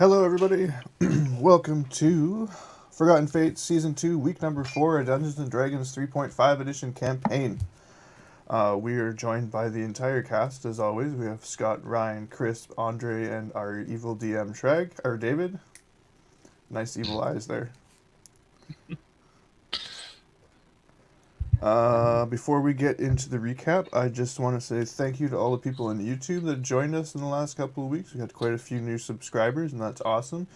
Hello, everybody. Welcome to Forgotten Fates Season 2, Week Number 4, a Dungeons & Dragons 3.5 Edition campaign. We are joined by the entire cast, as always. We have Scott, Ryan, Chris, Andre, and our evil DM, Sragg, or David. Nice evil eyes there. Before we get into the recap, I just want to say thank you to all the people on YouTube that joined us in the last couple of weeks. We had quite a few new subscribers, and that's awesome.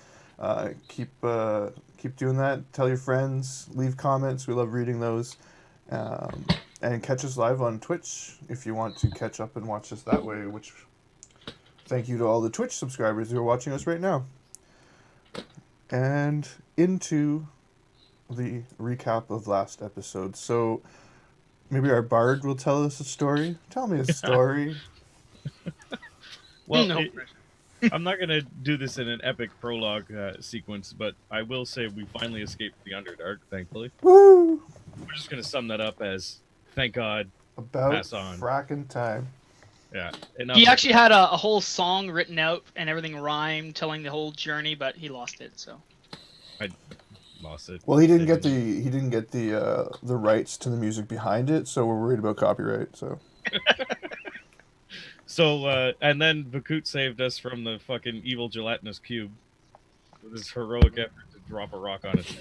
Keep doing that. Tell your friends. Leave comments. We love reading those. And catch us live on Twitch if you want to catch up and watch us that way. Which, thank you to all the Twitch subscribers who are watching us right now. And into the recap of last episode. So maybe our bard will tell us a story. Tell me a story. Well, I'm not going to do this in an epic prologue sequence, but I will say we finally escaped the Underdark, thankfully. Woo! We're just going to sum that up as, thank God, About pass on. fracking time. Yeah. He actually had a whole song written out and everything rhymed, telling the whole journey, but he lost it, so. I lost it. Well, he didn't get the rights to the music behind it, so we're worried about copyright. So. So, and then Vakaut saved us from the fucking evil gelatinous cube with his heroic effort to drop a rock on it.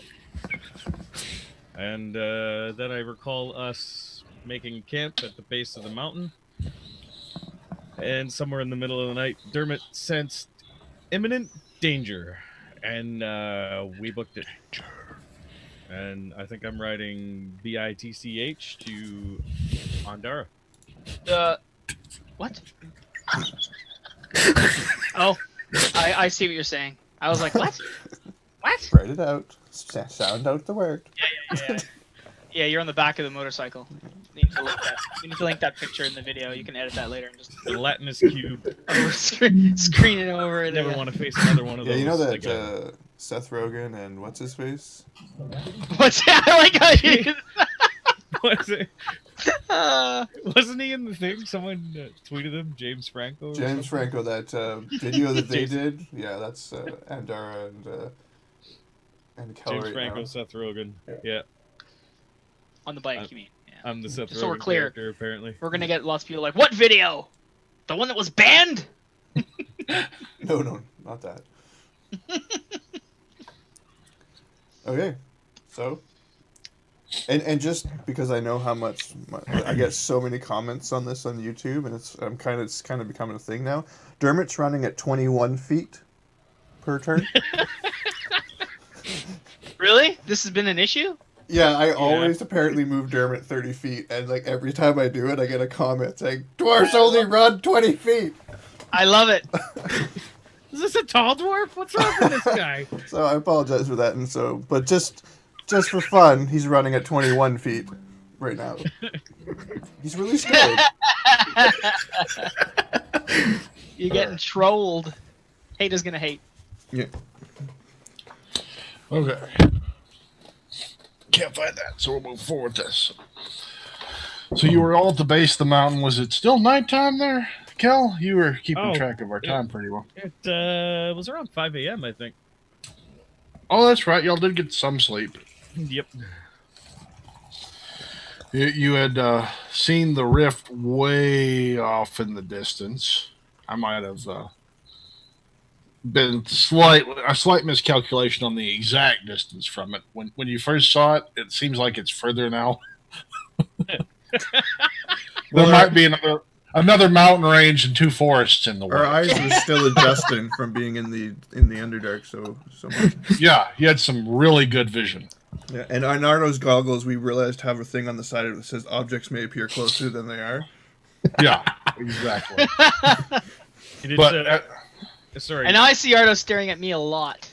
And then I recall us making camp at the base of the mountain. And somewhere in the middle of the night, Dermot sensed imminent danger. And we booked it. And I think I'm writing BITCH to Andara. What? Oh, I see what you're saying. I was like, what? What? Write it out. Sound out the word. Yeah. Yeah, you're on the back of the motorcycle. You need to link that picture in the video. You can edit that later and just Gelatinous cube. screen it over. I never want to face another one of those. Yeah, you know that again. Seth Rogen and what's his face? What's that? I like how you. Was it? Wasn't he in the thing? Someone tweeted him, James Franco. James Franco, that video that they did. Yeah, that's Andara and Keller. James Franco, Seth Rogen. Yeah. On the bike, you mean? Yeah. I'm the Seth Just so we're Rogen clear, character, apparently. we're gonna get lots of people like, what video? The one that was banned? No, not that. Okay, so, and just because I know how much I get so many comments on this on YouTube, and it's kind of becoming a thing now. Dermot's running at 21 feet per turn. Really? This has been an issue? Yeah, I always apparently move Dermot 30 feet, and like every time I do it, I get a comment saying, "Dwarves only run 20 feet." I love it. Is this a tall dwarf? What's wrong with this guy? So I apologize for that, and so, but just for fun, he's running at 21 feet right now. He's really scared. You're getting trolled. Haters gonna hate. Yeah. Okay. Can't find that, so we'll move forward with this. So you were all at the base of the mountain. Was it still nighttime there, Kel? You were keeping track of our time pretty well. It was around 5 a.m., I think. Oh, that's right. Y'all did get some sleep. Yep. You had seen the rift way off in the distance. I might have been a slight miscalculation on the exact distance from it. When you first saw it, it seems like it's further now. There might be another mountain range and two forests in the way. Our eyes were still adjusting from being in the Underdark so much. Yeah, you had some really good vision. Yeah, and on Ardo's goggles, we realized have a thing on the side of it that says objects may appear closer than they are. Yeah, exactly. Sorry. And I see Ardo staring at me a lot.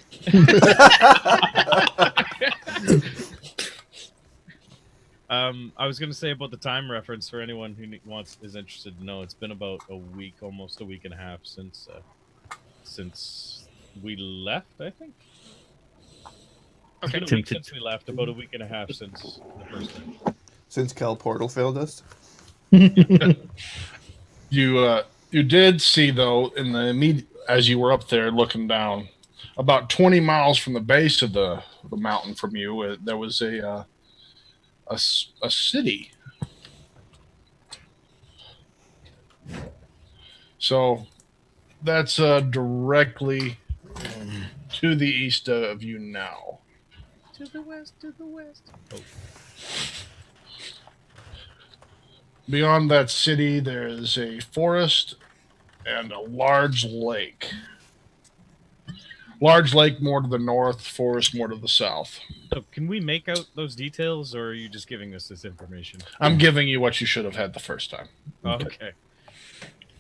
I was going to say about the time reference for anyone who is interested to know. It's been about a week, almost a week and a half since we left, I think. Okay, a week since we left, about a week and a half since the first time. Since Cal Portal failed us. You did see, though, in the as you were up there looking down, about 20 miles from the base of the mountain from you, there was a city. So that's directly to the east of you now. To the west, to the west. Oh. Beyond that city, there's a forest and a large lake. Large lake more to the north, forest more to the south. So can we make out those details, or are you just giving us this information? I'm giving you what you should have had the first time. Okay.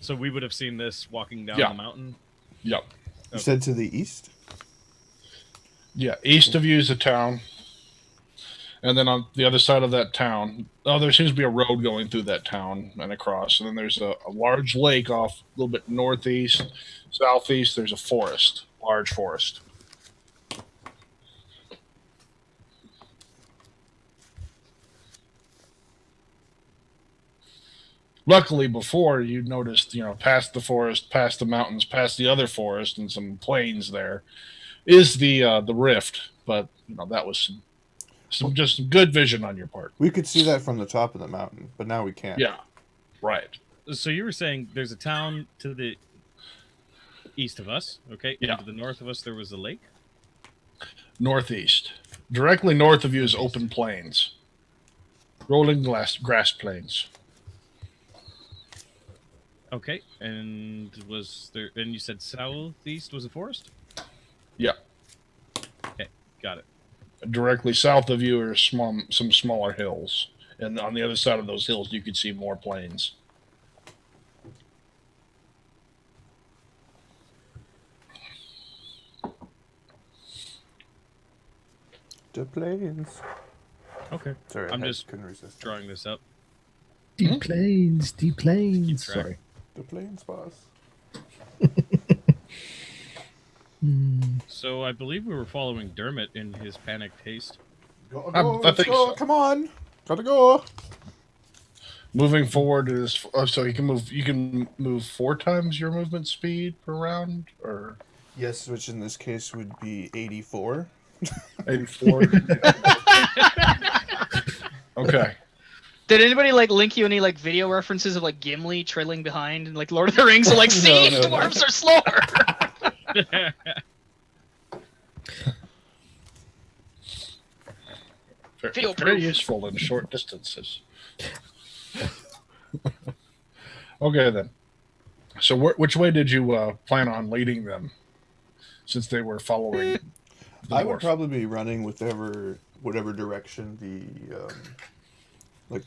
So we would have seen this walking down the mountain? Yep. You said to the east? Yeah, east of you is a town. And then on the other side of that town, there seems to be a road going through that town and across. And then there's a large lake off a little bit northeast. Southeast, there's a forest, large forest. Luckily, before you noticed, past the forest, past the mountains, past the other forest, and some plains there, is the rift. But that was some good vision on your part. We could see that from the top of the mountain, but now we can't. Yeah, right. So you were saying there's a town to the east of us, okay? Yeah. And to the north of us, there was a lake? Northeast. Directly north of you is open plains. Rolling grass plains. Okay, and you said southeast was a forest? Yeah. Okay, got it. Directly south of you are some smaller hills. And on the other side of those hills, you could see more plains. The plains. Okay. Sorry, I'm I just couldn't resist. drawing this up. The plains, the plains. Keep track. Sorry. The plains, boss. So I believe we were following Dermot in his panicked haste. Gotta I go, let's think go. so. Come on. Gotta go. Moving forward is so you can move 4 times your movement speed per round, or Yes, which in this case would be 84. 84. Okay. Did anybody link you any video references of Gimli trailing behind and Lord of the Rings? So see, No. dwarves are slower. Feel Very proof. useful in short distances. Okay, then. So which way did you plan on leading them, since they were following the I would dwarf? probably be running whatever direction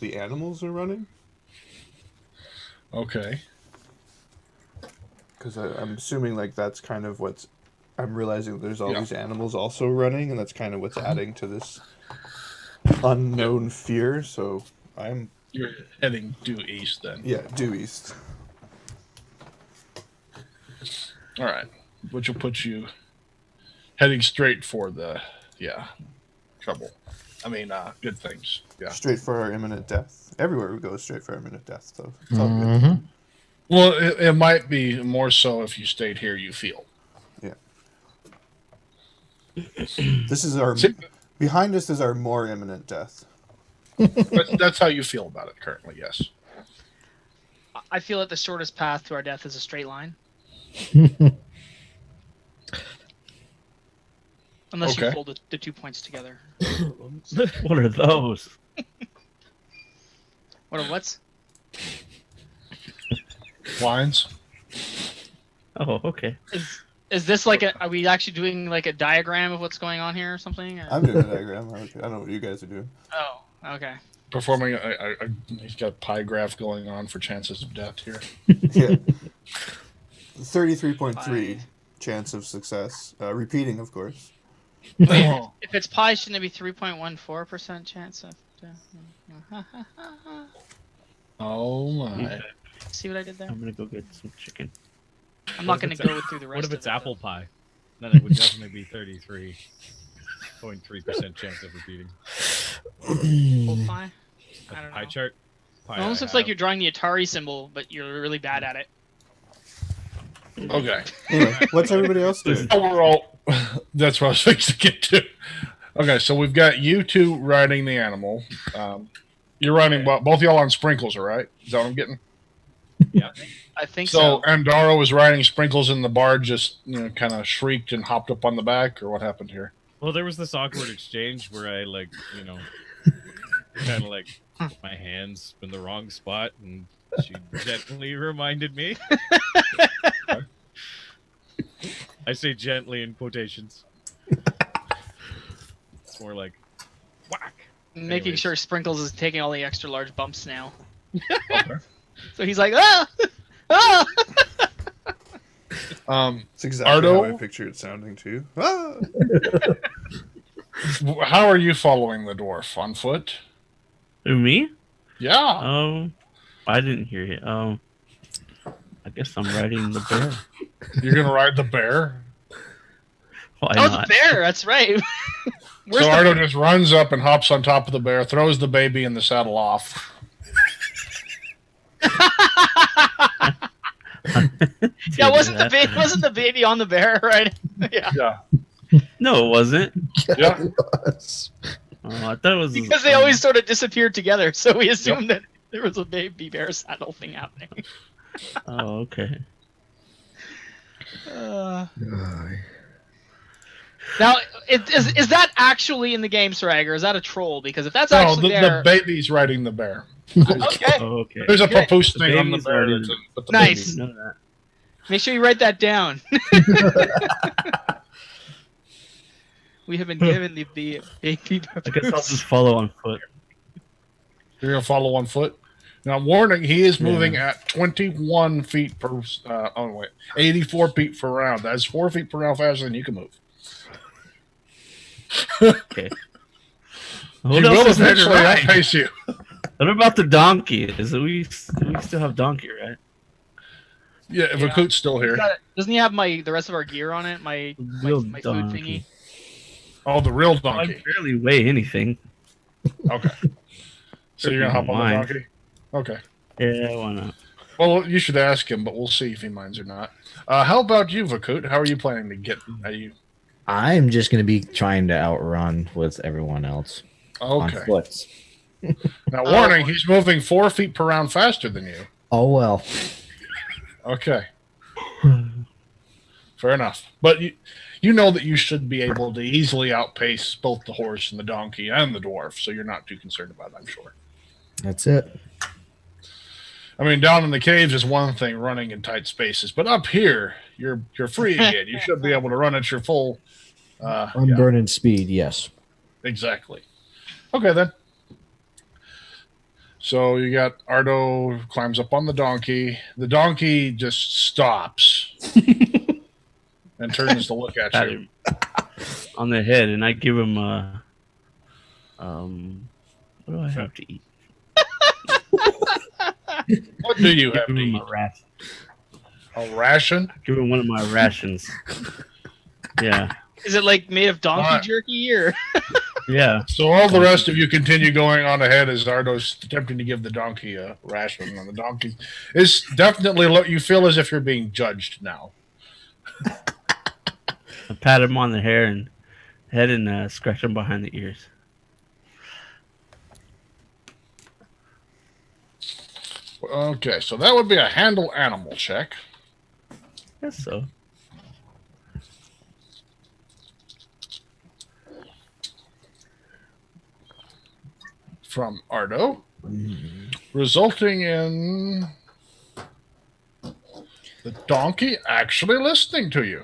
the animals are running. Okay. Because I'm assuming that's kind of what's... I'm realizing there's all Yeah. these animals also running, and that's kind of what's adding to this unknown fear, so I'm... You're heading due east then. Yeah, due east. All right. Which will put you heading straight for the trouble. I mean, good things. Yeah. Straight for our imminent death. Everywhere we go, straight for our imminent death, so it's all good. Mhm. Well, it might be more so if you stayed here. You feel. Yeah. This is our... See- Behind us is our more imminent death. That's how you feel about it currently. Yes. I feel that the shortest path to our death is a straight line. Unless you Okay. fold the 2 points together. What are those? What are what's? Lines. Oh, okay. Is this are we actually doing a diagram of what's going on here or something? Or? I'm doing a diagram. I don't know what you guys are doing. Oh, okay. Performing. He's got pie graph going on for chances of death here. Yeah. 33.3 chance of success. Repeating, of course. Oh, If it's pi, shouldn't it be 3.14% chance of death? oh my. See what I did there? I'm gonna go get some chicken. I'm not going to go through the rest What if of it's it, apple pie? Then it would definitely be 33.3% chance of repeating. Apple pie? That's I a don't pie know. chart. It almost looks like you're drawing the Atari symbol, but you're really bad at it. Okay. Anyway, what's everybody else doing? Overall, That's what I was fixing to get to. Okay, so we've got you two riding the animal. You're riding both y'all on Sprinkles, all right? Is that what I'm getting? Yeah. I think So so. Andara was riding Sprinkles in the bar, just kind of shrieked and hopped up on the back, or what happened here? Well, there was this awkward exchange where I kind of put my hands in the wrong spot, and she gently reminded me. I say gently in quotations. It's more like whack. Making Anyways. sure Sprinkles is taking all the extra large bumps now. Okay. So he's like, ah! Ah! It's exactly Ardo? how I picture it sounding too. Ah! How are you following the dwarf? On foot? Who, me? Yeah. I didn't hear you. I guess I'm riding the bear. You're going to ride the bear? Why Oh, not? the bear! That's right. Where's So the Ardo just runs up and hops on top of the bear, throws the baby in the saddle off. Yeah, wasn't the baby on the bear, right? Yeah. Yeah. No, it wasn't. Yeah. Oh, I thought it was Because they always sort of disappeared together, so we assumed that there was a baby bear saddle thing happening. Oh, okay. Now, is that actually in the game, Sragg, or is that a troll? Because if that's No, actually the there, baby's riding the bear. okay, Oh, okay. There's a Good. papoose The thing on the baby's bear. already- But the Nice. baby- Know that. make sure you write that down. We have been given the baby I guess I'll papoose. just follow on foot. You're going to follow on foot? Now, warning, he is moving at 21 feet per... 84 feet per round. That's 4 feet per round faster than you can move. Okay. He What will else is there to eventually ride? outpace you. What about the donkey? We still have donkey, right? Yeah, Vakaut's still here. Doesn't he have the rest of our gear on it? My Real food donkey. thingy. Oh, the real I donkey. barely weigh anything. Okay. So you're going to hop on the Mind. donkey? Okay. Yeah, why not? Well, you should ask him, but we'll see if he minds or not. How about you, Vakaut? How are you planning to get... Are you... I'm just going to be trying to outrun with everyone else on Okay. foot. Now, warning, he's moving 4 feet per round faster than you. Oh, well. Okay. Fair enough. But you know that you should be able to easily outpace both the horse and the donkey and the dwarf, so you're not too concerned about it, I'm sure. That's it. I mean, down in the caves is one thing, running in tight spaces, but up here, you're free again. You should be able to run at your full... Unburdened speed, yes. Exactly. Okay, then. So you got Ardo climbs up on the donkey. The donkey just stops and turns to look at Pat you. him on the head, and I give him a what do I have to eat? What do you Give have to him eat? a ration. A ration? Give him one of my rations. Yeah, Is it like made of donkey Alright. jerky or? yeah. So all the rest of you continue going on ahead as Ardo's attempting to give the donkey a ration. And the donkey is definitely, you feel as if you're being judged now. I pat him on the head and scratch him behind the ears. Okay, so that would be a handle animal check. Guess so. From Ardo, resulting in the donkey actually listening to you.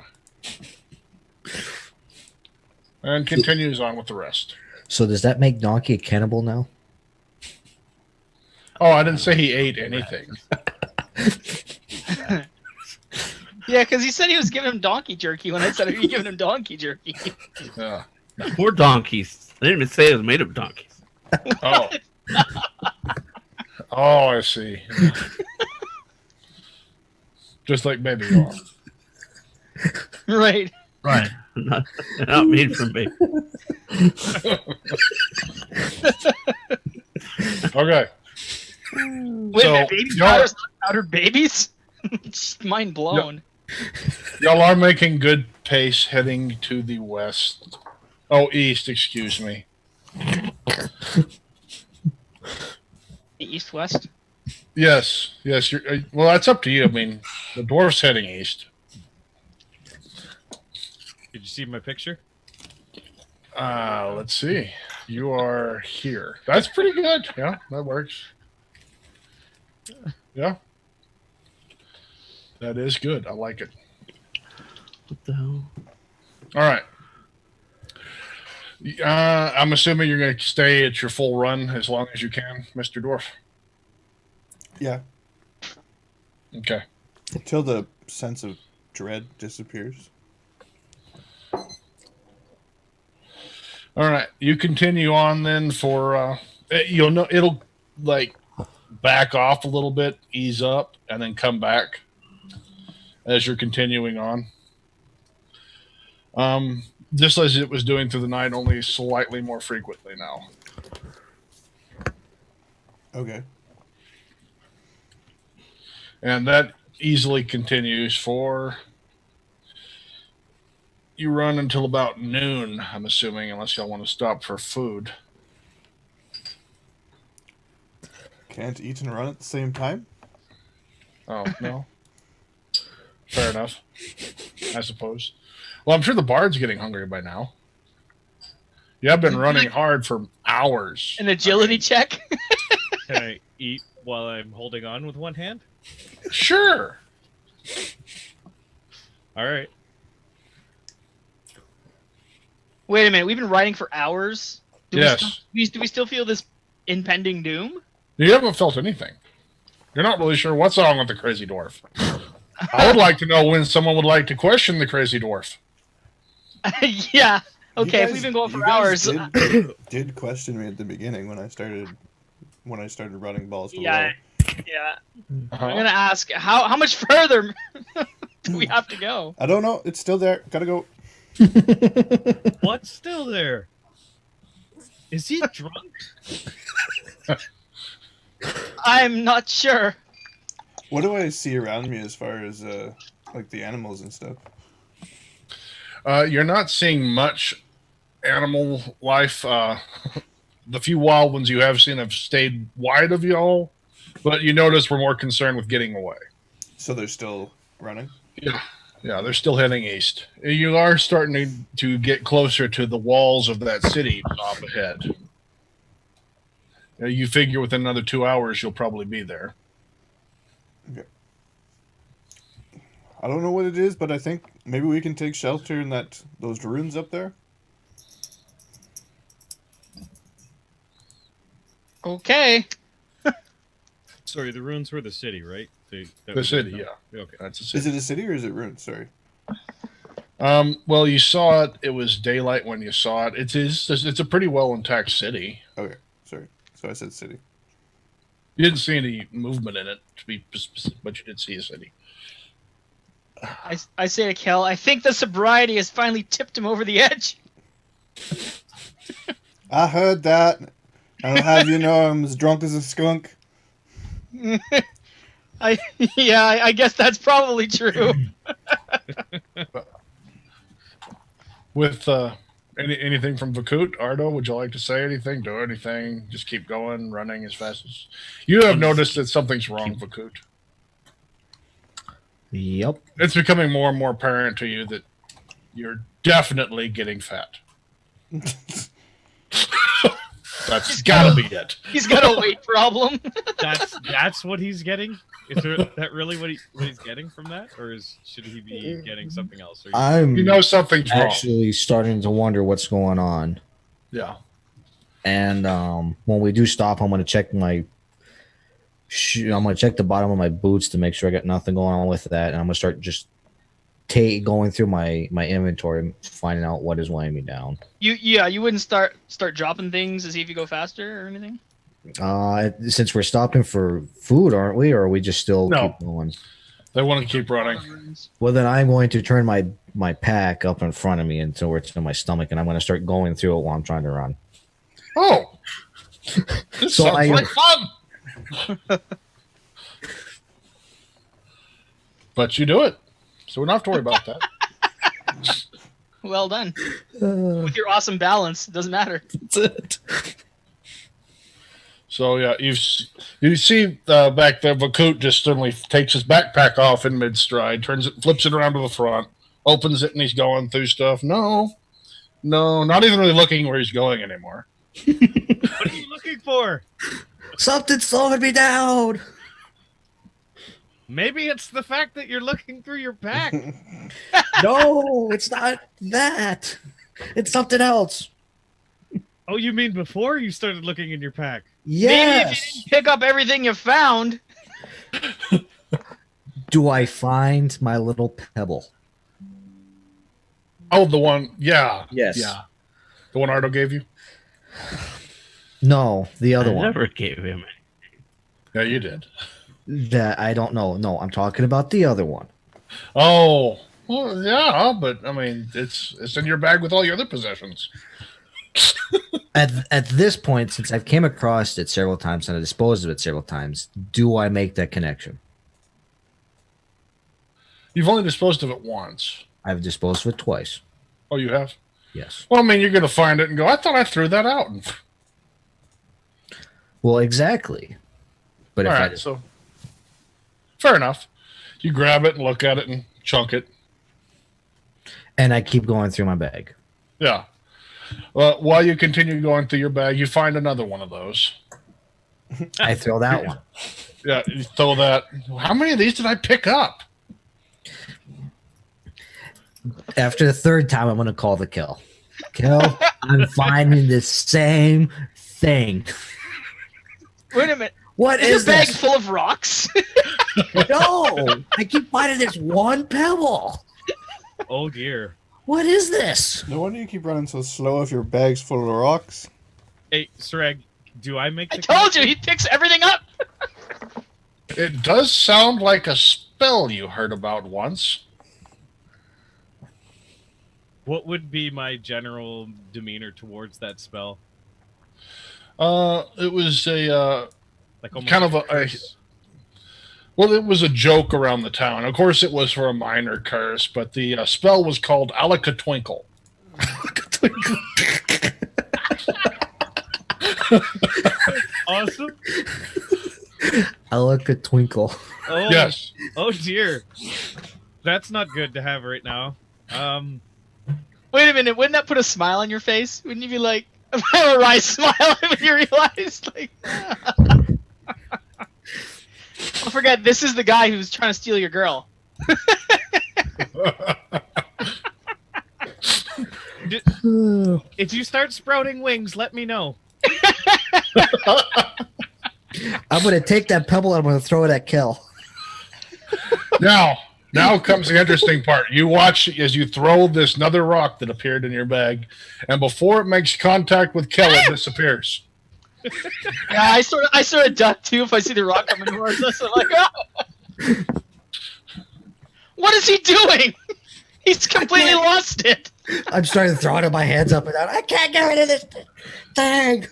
And continues on with the rest. So does that make Donkey a cannibal now? Oh, I didn't say he ate anything. Yeah, because he said he was giving him donkey jerky when I said, "Are you giving him donkey jerky?" Yeah. Poor donkeys. I didn't even say it was made of donkeys. Oh. Oh, I see. Just like baby oil. Right. Right. Not made from baby. Okay. Wait a So, minute, babies y'all- powders not powdered babies? Just mind blown. Y'all are making good pace heading to the west. Oh, east, excuse me. The east-west. Yes. You're, well, that's up to you. I mean, the dwarf's heading east. Did you see my picture? Let's see. You are here. That's pretty good. Yeah, that works. Yeah. That is good. I like it. What the hell? All right. I'm assuming you're going to stay at your full run as long as you can, Mr. Dwarf. Yeah. Okay. Until the sense of dread disappears. All right. You continue on then for you'll know it'll like back off a little bit, ease up, and then come back as you're continuing on. Just as it was doing through the night, only slightly more frequently now. Okay. And that easily continues for you run until about noon, I'm assuming, unless y'all want to stop for food. Can't eat and run at the same time? Oh, no. Fair enough, I suppose. Well, I'm sure the bard's getting hungry by now. Yeah, I've been running hard for hours. An agility check? Can I eat while I'm holding on with one hand? Sure. All right. Wait a minute, we've been riding for hours? Yes. Do we still feel this impending doom? You haven't felt anything. You're not really sure what's wrong with the crazy dwarf. I would like to know when someone would like to question the crazy dwarf. Yeah. Okay, You if we've been going you for guys hours. did question me at the beginning when I started running balls to the Yeah. wall. Yeah. Uh-huh. I'm gonna ask how much further do we have to go? I don't know. It's still there. Gotta go. What's still there? Is he drunk? I'm not sure. What do I see around me as far as like the animals and stuff? You're not seeing much animal life. The few wild ones you have seen have stayed wide of y'all, but you notice we're more concerned with getting away. So they're still running? Yeah, they're still heading east. You are starting to get closer to the walls of that city up ahead. You figure within another 2 hours you'll probably be there. Okay. I don't know what it is, but I think maybe we can take shelter in those ruins up there. Okay. Sorry, the ruins were the city, right? The city, yeah. Okay. That's a Is city. it a city or is it ruins? Sorry. Well, you saw it. It was daylight when you saw it. It's a pretty well intact city. Okay. Sorry. So I said city. You didn't see any movement in it, to be specific, but you did see a city. I say to Kel, I think the sobriety has finally tipped him over the edge. I heard that. I'll have you know I'm as drunk as a skunk. I guess that's probably true. With anything from Vakaut, Ardo, would you like to say anything, do anything, just keep going, running as fast as you have noticed that something's wrong, Vakaut. Yep. It's becoming more and more apparent to you that you're definitely getting fat. That's gotta be it. He's got a weight problem. That's what he's getting. Is that really what he's getting from that, or should he be getting something else? I'm You know something's wrong. actually starting to wonder what's going on. Yeah. And when we do stop, I'm going to check I'm going to check the bottom of my boots to make sure I got nothing going on with that. And I'm going to start just going through my inventory, finding out what is weighing me down. You wouldn't start dropping things to see if you go faster or anything? Since we're stopping for food, aren't we? Or are we just still keep going? They want to keep running. Well, then I'm going to turn my pack up in front of me until it's in my stomach, and I'm going to start going through it while I'm trying to run. Oh, this So sounds like fun. But you do it. so we don't have to worry about that. Well done. With your awesome balance, it doesn't matter. That's it. So yeah, you see back there, Vakaut just suddenly takes his backpack off in mid stride, flips it around to the front, opens it, and he's going through stuff. No, not even really looking where he's going anymore. What are you looking for? Something's slowing me down. Maybe it's the fact that you're looking through your pack. No, it's not that. It's something else. Oh, you mean before you started looking in your pack? Maybe if you Yes. didn't pick up everything you found. Do I find my little pebble? Oh, the one, yeah, Yes. yeah, the one Ardo gave you. No, the other I one. never gave him Yeah, you did. That I don't know. No, I'm talking about the other one. Oh, well, yeah, but I mean, it's in your bag with all your other possessions. At this point, since I've came across it several times and I disposed of it several times, do I make that connection? You've only disposed of it once. I've disposed of it twice. Oh, you have? Yes. Well, I mean, you're going to find it and go, I thought I threw that out. Well, exactly. But All if right, so fair enough. You grab it and look at it and chunk it. and I keep going through my bag. Yeah. While you continue going through your bag, you find another one of those. I throw that one. Yeah, you throw that. How many of these did I pick up? After the third time, I'm going to call the kill. Kill, I'm finding the same thing. Wait a minute. What Is your is bag this? full of rocks? No, I keep finding this one pebble. Oh dear. What is this? No wonder you keep running so slow if your bag's full of rocks. Hey, Sragg, do I make I the told you, he picks everything up. It does sound like a spell you heard about once. What would be my general demeanor towards that spell? It was a Like almost kind of a curse? well, it was a joke around the town. Of course, it was for a minor curse, but the spell was called Alaka-Twinkle. Awesome. I look at Twinkle. Oh, Yes. Oh dear. That's not good to have right now. Wait a minute, wouldn't that put a smile on your face? Wouldn't you be like, have a wry smile when you realize, like, don't forget, this is the guy who's trying to steal your girl. If you start sprouting wings, let me know. I'm going to take that pebble and I'm going to throw it at Kill. Now comes the interesting part. You watch as you throw this another rock that appeared in your bag, and before it makes contact with Kel, it disappears. Yeah, I sort of duck too if I see the rock coming towards us. I'm like, oh. What is he doing? He's completely lost it. I'm starting to throw it in my hands up and down. I can't get rid of this thing.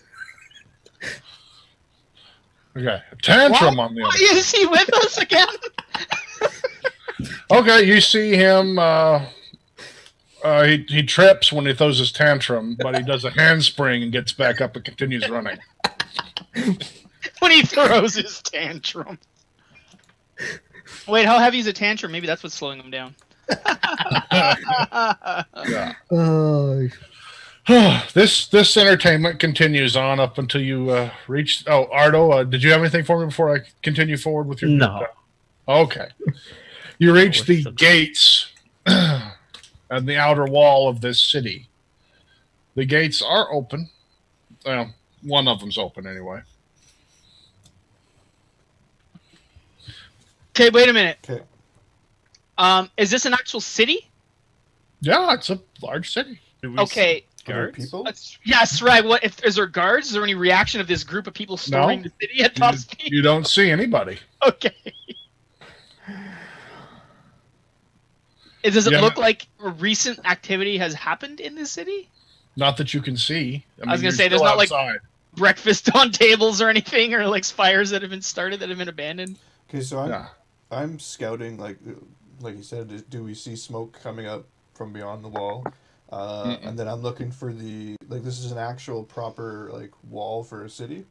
Okay, tantrum on the other. Is he with us again? Okay, you see him. He trips when he throws his tantrum, but he does a handspring and gets back up and continues running. When he throws his tantrum. Wait, how heavy is a tantrum? Maybe that's what's slowing him down. Yeah. Oh, This entertainment continues on up until you reach. Oh, Ardo, did you have anything for me before I continue forward with your? No. Okay. You reach the the- gates and the outer wall of this city. The gates are open. Well, one of them's open anyway. Okay, wait a minute. Okay. Is this an actual city? Yeah, it's a large city. Do we Okay. see Are there guards? people? Yes, right. What if is there guards? Is there any reaction of this group of people storming the city at top speed? You don't see anybody. Okay. Does it Yeah. look like recent activity has happened in this city? Not that you can see. I was gonna you're say, there's still not, like- outside. Breakfast on tables or anything, or like fires that have been started that have been abandoned? Okay, so Yeah. I'm scouting like like you said, do we see smoke coming up from beyond the wall? Mm-mm. And then I'm looking for this is an actual proper like wall for a city.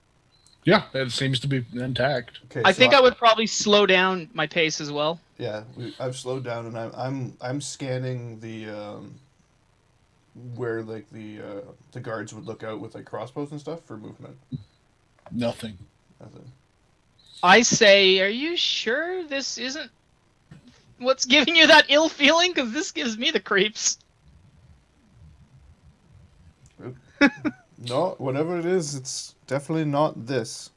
Yeah, it seems to be intact. Okay, I so think I would probably slow down my pace as well. Yeah, I've slowed down and I'm scanning where like the guards would look out with like crossbows and stuff for movement. Nothing. Nothing. I say, are you sure this isn't what's giving you that ill feeling? Because this gives me the creeps. No, whatever it is, it's definitely not this.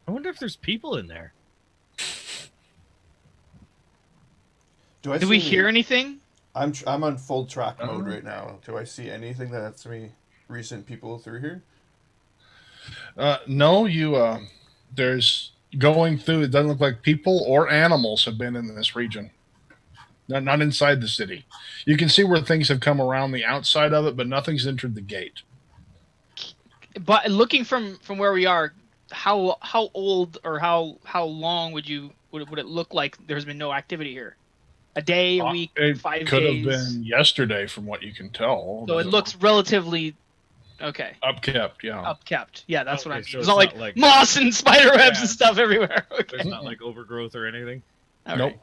I wonder if there's people in there. Do we see hear anything? I'm on full track mode right now. Do I see anything that lets me recent people through here? No, there's going through. It doesn't look like people or animals have been in this region. Not inside the city. You can see where things have come around the outside of it, but nothing's entered the gate. But looking from where we are, how old or how long would it look like there's been no activity here? A day, a week, 5 days? Could have been yesterday, from what you can tell. So it looks relatively okay. Upkept, yeah. Upkept, yeah. That's what I'm. So There's not like, like moss and spider webs Yeah. and stuff everywhere. Okay. There's not like overgrowth or anything. All Nope. right.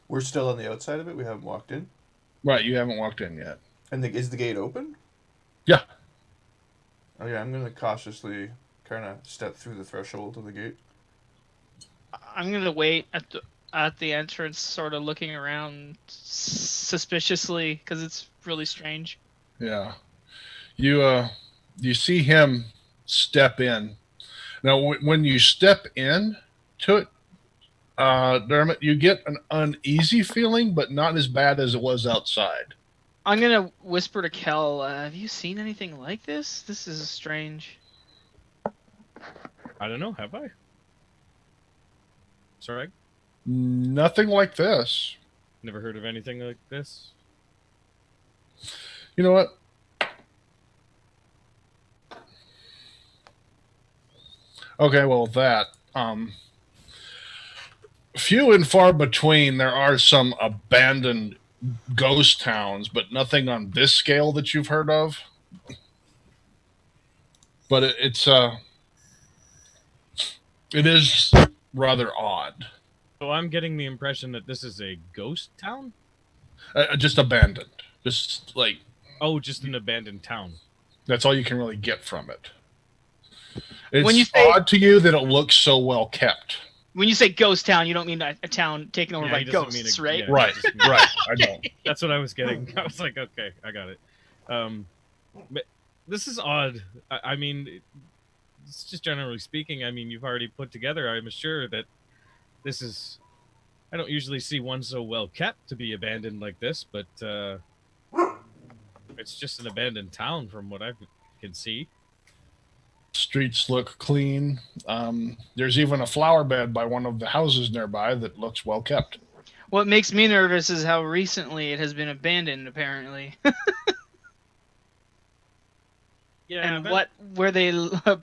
We're still on the outside of it. We haven't walked in. Right, you haven't walked in yet. And is the gate open? Yeah. Oh yeah, I'm gonna cautiously kind of step through the threshold of the gate. I'm gonna wait at the entrance, sort of looking around suspiciously because it's really strange. Yeah. You see him step in. Now, when you step in to it, Dermot, you get an uneasy feeling, but not as bad as it was outside. I'm gonna whisper to Kel, have you seen anything like this? This is strange. I don't know. Have I? Sragg? Nothing like this. Never heard of anything like this. You know what? Okay, well, few and far between, there are some abandoned ghost towns, but nothing on this scale that you've heard of. But it is rather odd. So I'm getting the impression that this is a ghost town? Just abandoned. Just like, Oh, just an abandoned town. that's all you can really get from it. It's When you say- odd to you that it looks so well kept. When you say ghost town, you don't mean a town taken over Yeah, by he doesn't mean ghosts, a- right? yeah. Right, just- right. I don't. That's what I was getting. I was like, okay, I got it. But this is odd. I mean, it's just generally speaking. I mean, you've already put together. I'm sure that this is. I don't usually see one so well kept to be abandoned like this, but it's just an abandoned town from what I can see. Streets look clean. There's even a flower bed by one of the houses nearby that looks well kept. What makes me nervous is how recently it has been abandoned, apparently. Yeah, And what were they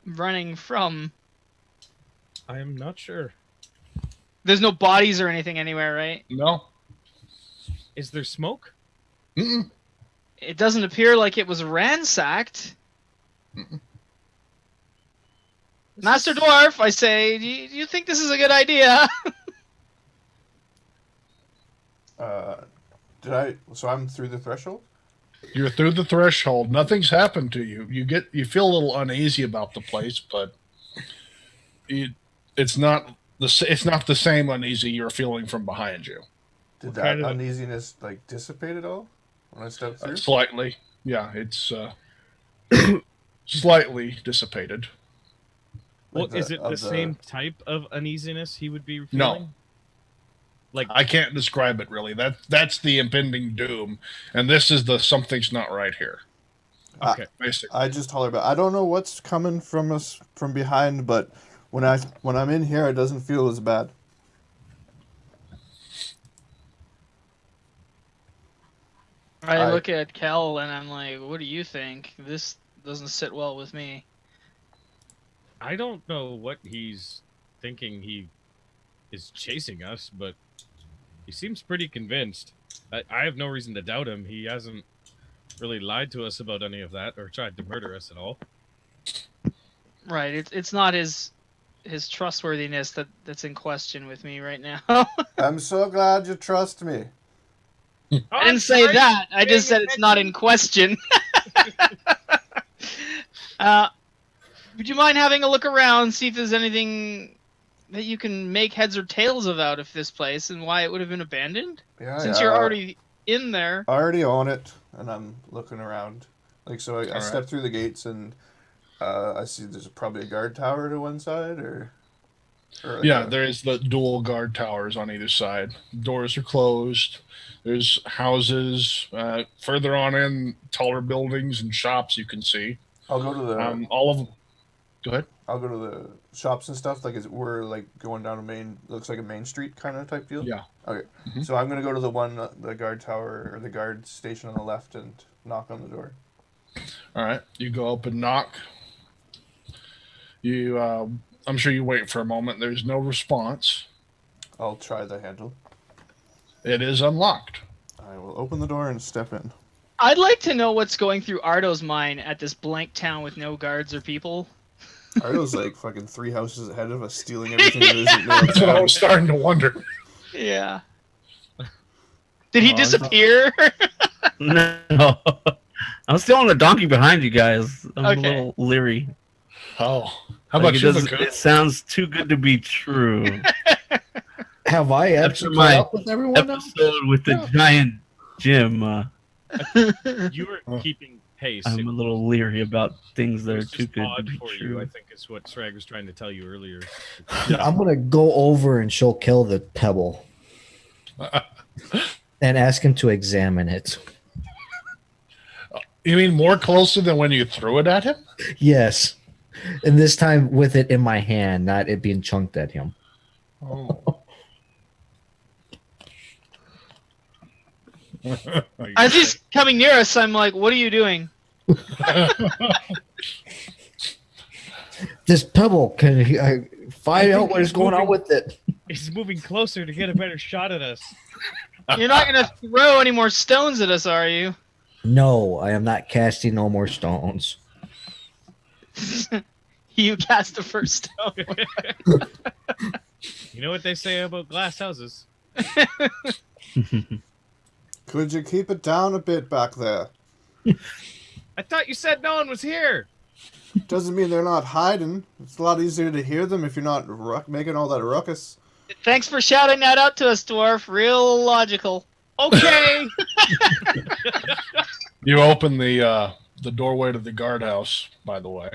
running from? I am not sure. There's no bodies or anything anywhere, right? No. Is there smoke? Mm-mm. It doesn't appear like it was ransacked. Mm-mm. Master Dwarf, I say, do you think this is a good idea? So I'm through the threshold? You're through the threshold. Nothing's happened to you. You feel a little uneasy about the place, but it's not the same uneasy you're feeling from behind you. Did What that kind of- uneasiness like dissipate at all when I stepped through? Slightly, yeah. It's slightly dissipated. Well, Like is it the of same type of uneasiness he would be feeling? No. Like, I can't describe it really. That's the impending doom, and this is the something's not right here. okay. Basically, I just holler back. I don't know what's coming from us from behind, but when I'm in here, it doesn't feel as bad. I look at Kel and I'm like, what do you think? This doesn't sit well with me. I don't know what he's thinking he is chasing us, but he seems pretty convinced. I have no reason to doubt him. He hasn't really lied to us about any of that or tried to murder us at all. Right. It's not his trustworthiness that's in question with me right now. I'm so glad you trust me. I didn't say that. I just said it's not in question. Would you mind having a look around, see if there's anything that you can make heads or tails of this place and why it would have been abandoned? Yeah, Since you're already in there. I already own it, and I'm looking around. Like, so I step through the gates, and I see there's probably a guard tower to one side, or like there's the dual guard towers on either side. Doors are closed. There's houses further on in, taller buildings and shops you can see. I'll go to the all of them. Go ahead. I'll go to the shops and stuff. Like, we're like going down looks like a main street kind of type deal. Yeah. Okay. Mm-hmm. So I'm gonna go to the guard tower or the guard station on the left and knock on the door. All right. You go up and knock. You, I'm sure you wait for a moment. There's no response. I'll try the handle. It is unlocked. I will open the door and step in. I'd like to know what's going through Ardo's mind at this blank town with no guards or people. Ardo's like fucking 3 houses ahead of us, stealing everything that isn't That's what I was starting to wonder. Yeah. Did he disappear? No. I'm still on the donkey behind you guys. I'm a little leery. Oh. How about you, It sounds too good to be true. Have I actually my caught up with everyone now? episode with the giant Jim. You were keeping pace. I'm a little leery about things that It are was too just good to odd be for true. you, I think is what Sragg was trying to tell you earlier. I'm gonna go over and show Kill the pebble and ask him to examine it. You mean more closer than when you threw it at him? Yes, and this time with it in my hand, not it being chunked at him. Oh. As he's coming near us, I'm like, what are you doing? This pebble, can I find out what is going on with it? He's moving closer to get a better shot at us. You're not going to throw any more stones at us, are you? No, I am not casting no more stones. You cast the first stone. You know what they say about glass houses? Could you keep it down a bit back there? I thought you said no one was here. Doesn't mean they're not hiding. It's a lot easier to hear them if you're not making all that ruckus. Thanks for shouting that out to us, Dwarf. Real logical. Okay. You open the doorway to the guardhouse, by the way.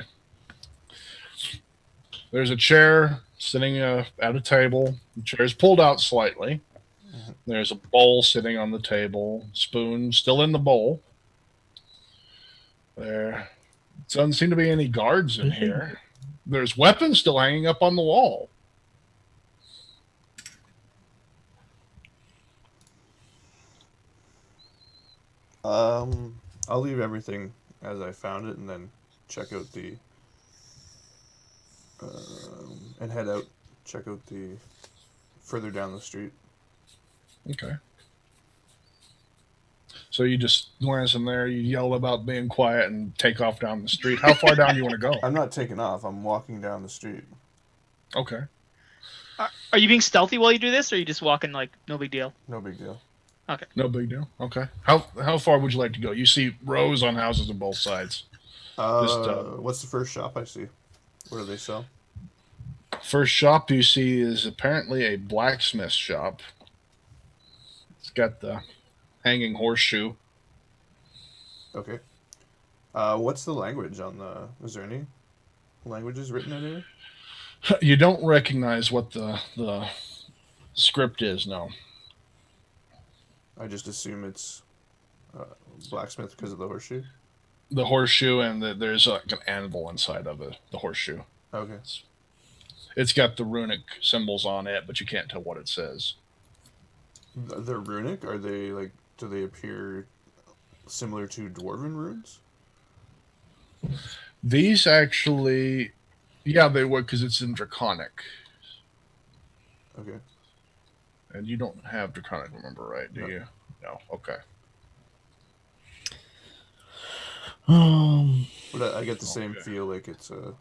There's a chair sitting at a table. The chair is pulled out slightly. There's a bowl sitting on the table. Spoon still in the bowl. There doesn't seem to be any guards in here. There's weapons still hanging up on the wall. I'll leave everything as I found it and then check out the and head out. Check out the further down the street. Okay. So you just glance in there, you yell about being quiet and take off down the street. How far down do you want to go? I'm not taking off. I'm walking down the street. Okay. Are you being stealthy while you do this, or are you just walking like no big deal? No big deal. Okay. No big deal. Okay. How far would you like to go? You see rows on houses on both sides. What's the first shop I see? What do they sell? First shop you see is apparently a blacksmith shop. It's got the hanging horseshoe. Okay. What's the language on the... Is there any languages written in here? You don't recognize what the script is, no. I just assume it's blacksmith because of the horseshoe. The horseshoe and there's like an anvil inside of it, the horseshoe. Okay. It's got the runic symbols on it, but you can't tell what it says. They're runic? Are they like... Do they appear similar to dwarven runes? These actually... Yeah, they would because it's in Draconic. Okay. And you don't have Draconic, remember, right? Do No. you? No. Okay. But I get the same Okay. feel like it's a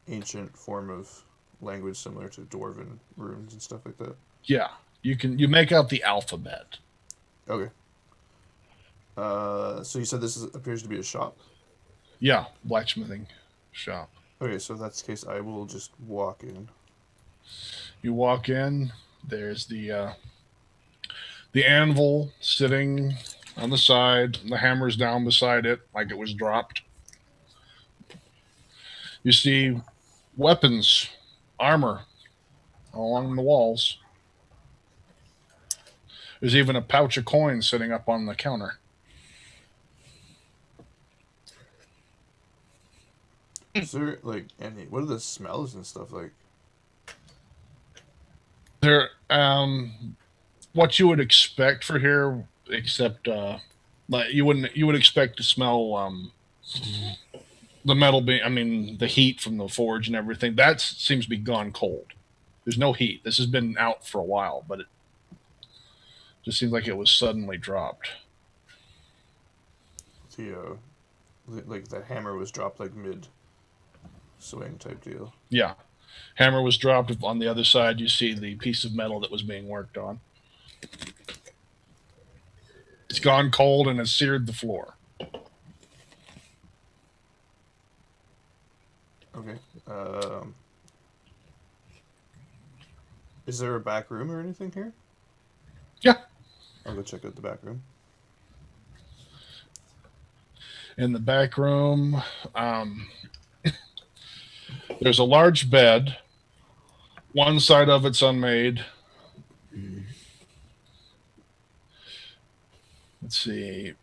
ancient form of language similar to Dwarven runes and stuff like that. Yeah, you make out the alphabet. Okay. So you said appears to be a shop? Yeah, blacksmithing shop. Okay, so if that's the case, I will just walk in. You walk in. There's the anvil sitting on the side. The hammer's down beside it, like it was dropped. You see weapons, armor along the walls. There's even a pouch of coins sitting up on the counter. Is there like what are the smells and stuff like? There, what you would expect for here, except like you would expect to smell the metal being, I mean, the heat from the forge and everything. That seems to be gone cold. There's no heat. This has been out for a while, but it just seems like it was suddenly dropped. Like the hammer was dropped like mid swing type deal. Yeah. Hammer was dropped. On the other side, you see the piece of metal that was being worked on. It's gone cold and has seared the floor. Okay. Is there a back room or anything here? Yeah. I'll go check out the back room. In the back room, there's a large bed. One side of it's unmade. Let's see.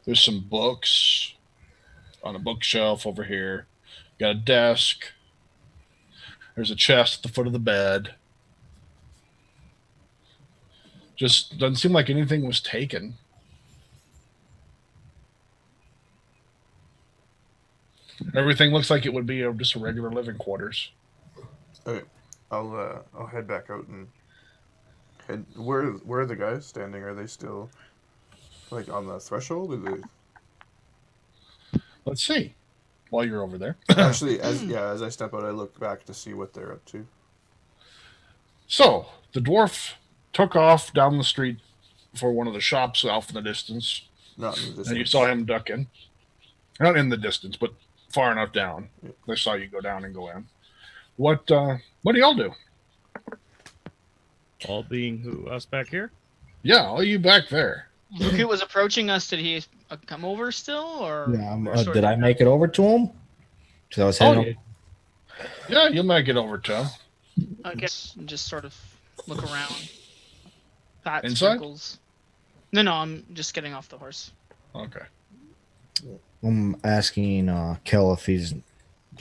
There's some books on a bookshelf over here. Got a desk. There's a chest at the foot of the bed. Just doesn't seem like anything was taken. Everything looks like it would be just a regular living quarters. Okay. I'll head back out and head. Where are the guys standing? Are they still like on the threshold? Or they... Let's see. While you're over there. Actually, as I step out, I look back to see what they're up to. So the dwarf took off down the street for one of the shops off in the distance. Not in the distance. And you saw him duck in. Not in the distance, but far enough down. Yeah. They saw you go down and go in. What do y'all do? All being who? Us back here? Yeah, all you back there. Vakaut was approaching us. Did he come over still, or Yeah, did I make it over to him? So I was heading Yeah, you'll make it over to him. I guess just sort of look around. Pat Inside? sprinkles. No, I'm just getting off the horse. Okay. I'm asking Kel if he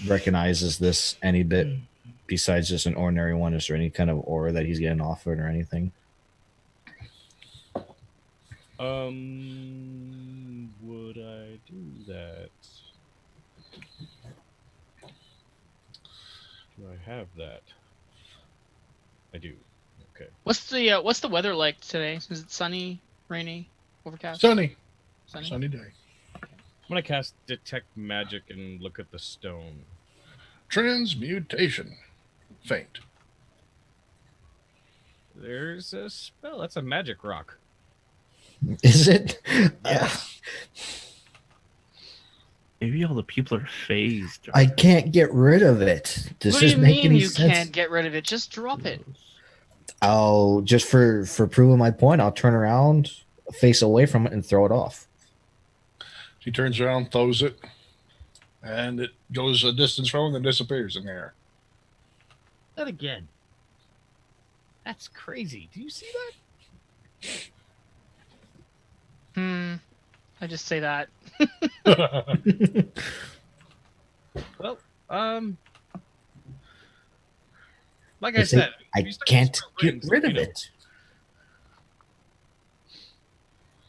recognizes this any bit besides just an ordinary one. Is there any kind of aura that he's getting off it or anything? Would I do that? Do I have that? I do. Okay. What's the weather like today? Is it sunny, rainy, overcast? Sunny Sunny. day. I'm gonna cast Detect Magic and look at the stone. Transmutation. Faint. There's a spell. That's a magic rock. Is it? Yeah. Maybe all the people are phased. I can't get rid of it. Does What do this you make mean any you sense? can't get rid of it? Just drop it. I'll just for proving my point, I'll turn around, face away from it, and throw it off. She turns around, throws it, and it goes a distance from him and disappears in the air. That again. That's crazy. Do you see that? I just say that. Well, like I said, I if you start can't to get spread rid of rings,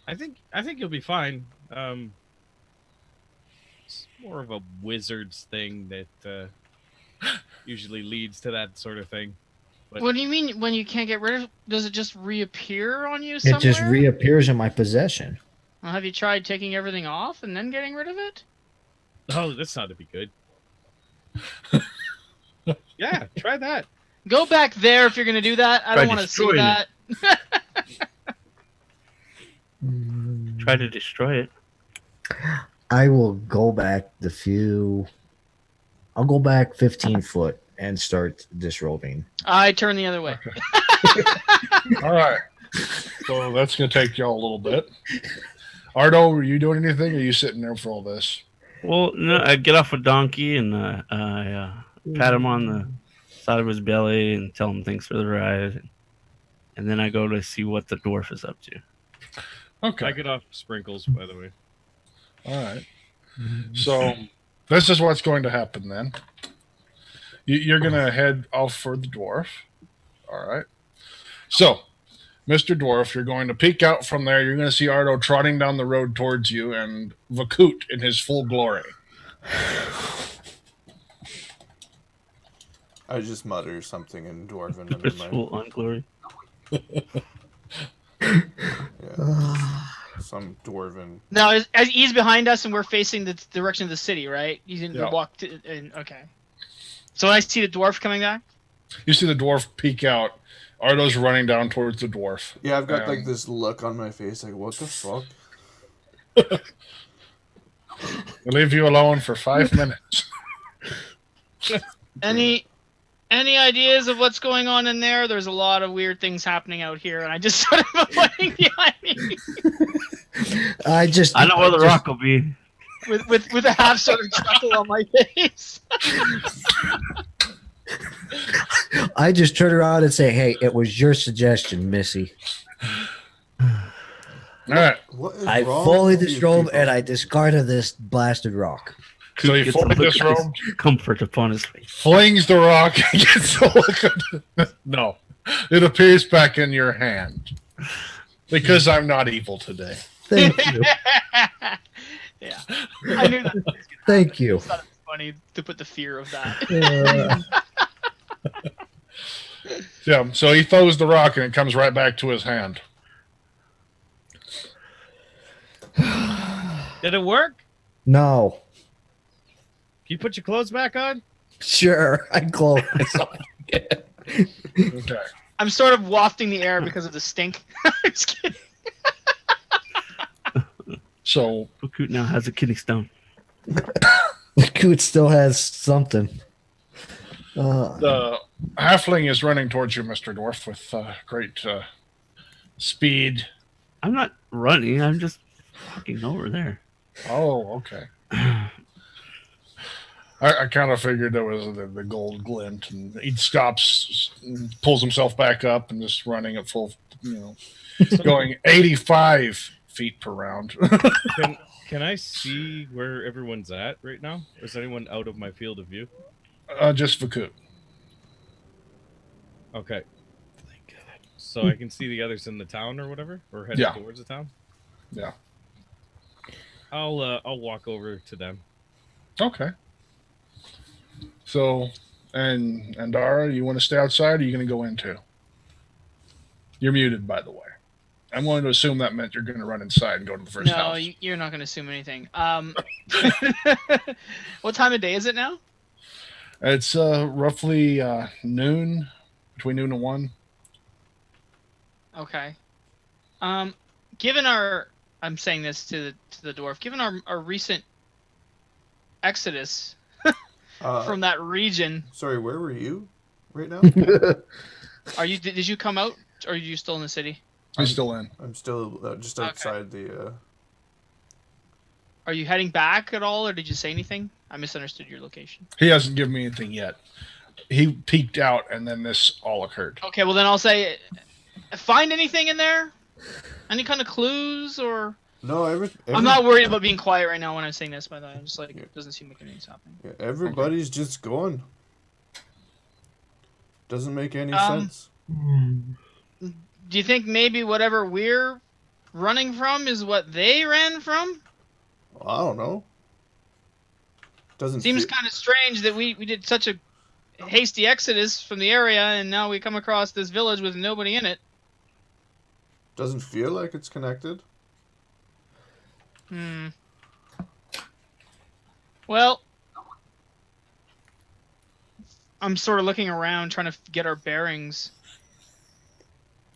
it. I think you'll be fine. It's more of a wizard's thing that usually leads to that sort of thing. But What do you mean when you can't get rid of? Does it just reappear on you somewhere? It just reappears in my possession. Well, have you tried taking everything off and then getting rid of it? oh, that's not to be good. Yeah, try that. Go back there if you're gonna do that. I Try don't want to see destroying that. Try to destroy it. I will go back I'll go back 15 foot and start disrobing. I turn the other way. All right. So that's going to take y'all a little bit. Ardo, were you doing anything, or are you sitting there for all this? Well, no, I get off a donkey and I pat him on the side of his belly and tell him thanks for the ride. And then I go to see what the dwarf is up to. Okay. I get off sprinkles, by the way. All right. So this is what's going to happen then. You're going to head off for the dwarf. All right. So, Mr. Dwarf, you're going to peek out from there. You're going to see Ardo trotting down the road towards you and Vakaut in his full glory. I just mutter something in Dwarven under It's my... full on glory. Yeah. Some Dwarven... Now, as he's behind us and we're facing the direction of the city, right? He's in the Yeah. walk. Okay. So I see the dwarf coming back. You see the dwarf peek out. Ardo's running down towards the dwarf. Yeah, I've got like this look on my face, like, what the fuck? We'll leave you alone for 5 minutes. Any ideas of what's going on in there? There's a lot of weird things happening out here, and I just sort of avoiding behind me I know where the rock will be. with a half sort of chuckle on my face. I just turn around and say, "Hey, it was your suggestion, Missy." All right. What is I wrong fully with you disrobe people? and I discarded this blasted rock. So he Gets a fully look of disrobed, comfort upon his face. flings the rock, and gets a look at No. It appears back in your hand. Because I'm not evil today. Thank you. Yeah, I knew that. Thank you. I thought it was funny to put the fear of that. Yeah, so he throws the rock and it comes right back to his hand. Did it work? No. Can you put your clothes back on? Sure. I close myself. Okay. I'm sort of wafting the air because of the stink. I'm just kidding. So Vakaut now has a kidney stone. The coot still has something. the halfling is running towards you, Mr. Dwarf, with great speed. I'm not running. I'm just walking over there. Oh, okay. I kind of figured there was the gold glint, and he stops, pulls himself back up, and just running at full, going 85 feet per round. Can I see where everyone's at right now? Is anyone out of my field of view? Just Vakaut. Okay. So I can see the others in the town or whatever, or heading Yeah. towards the town. Yeah. I'll walk over to them. Okay. So, and Andara, you want to stay outside, or are you going to go in too? You're muted, by the way. I'm going to assume that meant you're going to run inside and go to the first No, house. you're not going to assume anything. What time of day is it now? It's roughly noon, between noon and 1. Okay. Given I'm saying this to the dwarf. Given our recent exodus from that region, Sorry, where were you right now? did you come out, or are you still in the city? He's still in. I'm still just outside the... Are you heading back at all, or did you say anything? I misunderstood your location. He hasn't given me anything yet. He peeked out, and then this all occurred. Okay, well then I'll say, find anything in there? Any kind of clues, or... No, I'm not worried about being quiet right now when I'm saying this, by the way. I'm just like, it doesn't seem like anything's happening. Yeah, everybody's just going. Doesn't make any Um, sense. Do you think maybe whatever we're running from is what they ran from? Well, I don't know. Doesn't Seems feel- kind of strange that we did such a hasty exodus from the area, and now we come across this village with nobody in it. Doesn't feel like it's connected. Well, I'm sort of looking around, trying to get our bearings.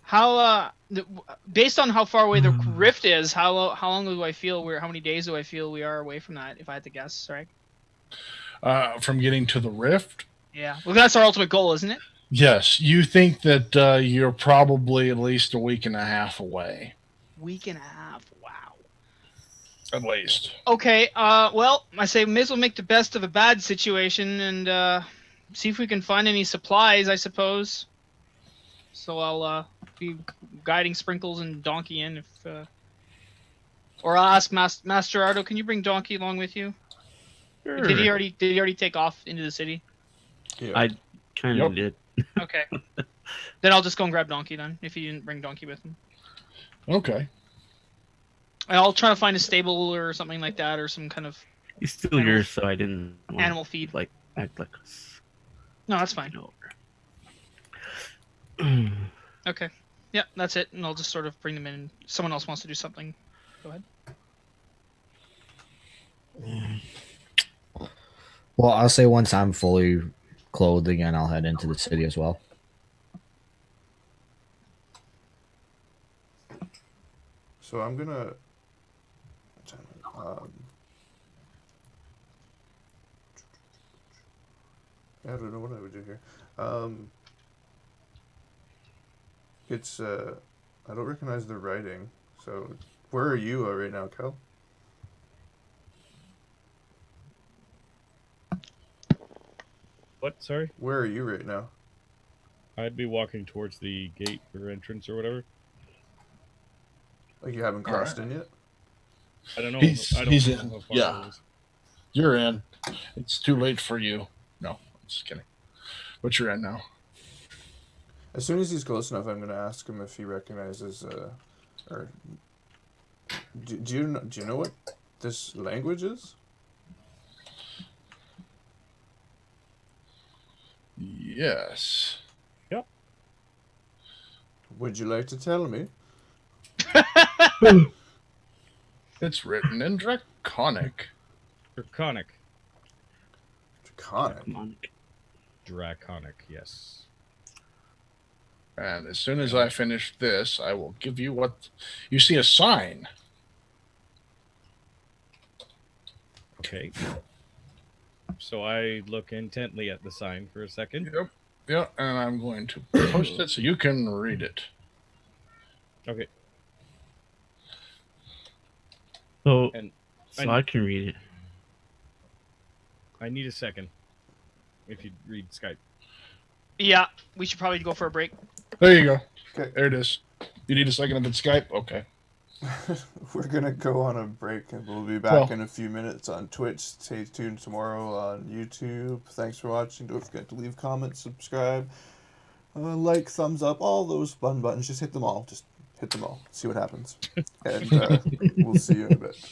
How, based on how far away the rift is, how long do I feel how many days do I feel we are away from that, if I had to guess, right? From getting to the rift? Yeah. Well, that's our ultimate goal, isn't it? Yes. You think that you're probably at least a week and a half away. Week and a half. Wow. At least. Okay. Well, I say may as well make the best of a bad situation and see if we can find any supplies, I suppose. So I'll be guiding Sprinkles and Donkey in if, or I'll ask Master Ardo, can you bring Donkey along with you? Sure. Did he already take off into the city? Yeah. I kind of did. Okay. Then I'll just go and grab Donkey then, if he didn't bring Donkey with him. Okay. I'll try to find a stable or something like that, or some kind of He's still yours, so I didn't want animal feed. to, act like No, that's fine. over. Okay. Yeah, that's it. And I'll just sort of bring them in. Someone else wants to do something. Go ahead. Well, I'll say once I'm fully clothed again, I'll head into the city as well. So I'm gonna. I don't know what I would do here. It's I don't recognize the writing. So where are you right now, Kel? What? Sorry? Where are you right now? I'd be walking towards the gate or entrance or whatever. Like you haven't crossed in yet? I don't know. He's I don't in. know how far Yeah. it is. You're in. It's too late for you. No, I'm just kidding. But you're in now. As soon as he's close enough, I'm gonna ask him if he recognizes or do you know what this language is? Yes. Would you like to tell me? It's written in Draconic. Draconic. Draconic. Draconic, yes. And as soon as I finish this, I will give you what... You see a sign. Okay. So I look intently at the sign for a second. Yep. Yeah, and I'm going to post it so you can read it. Okay. So, And I can read it. I need a second. If you read Skype. Yeah, we should probably go for a break. There you go. Okay. There it is. You need a second of it's Skype? Okay. We're gonna go on a break and we'll be back in a few minutes on Twitch. Stay tuned tomorrow on YouTube. Thanks for watching. Don't forget to leave comments, subscribe, like, thumbs up, all those fun buttons. Just hit them all. Just hit them all. See what happens. And we'll see you in a bit.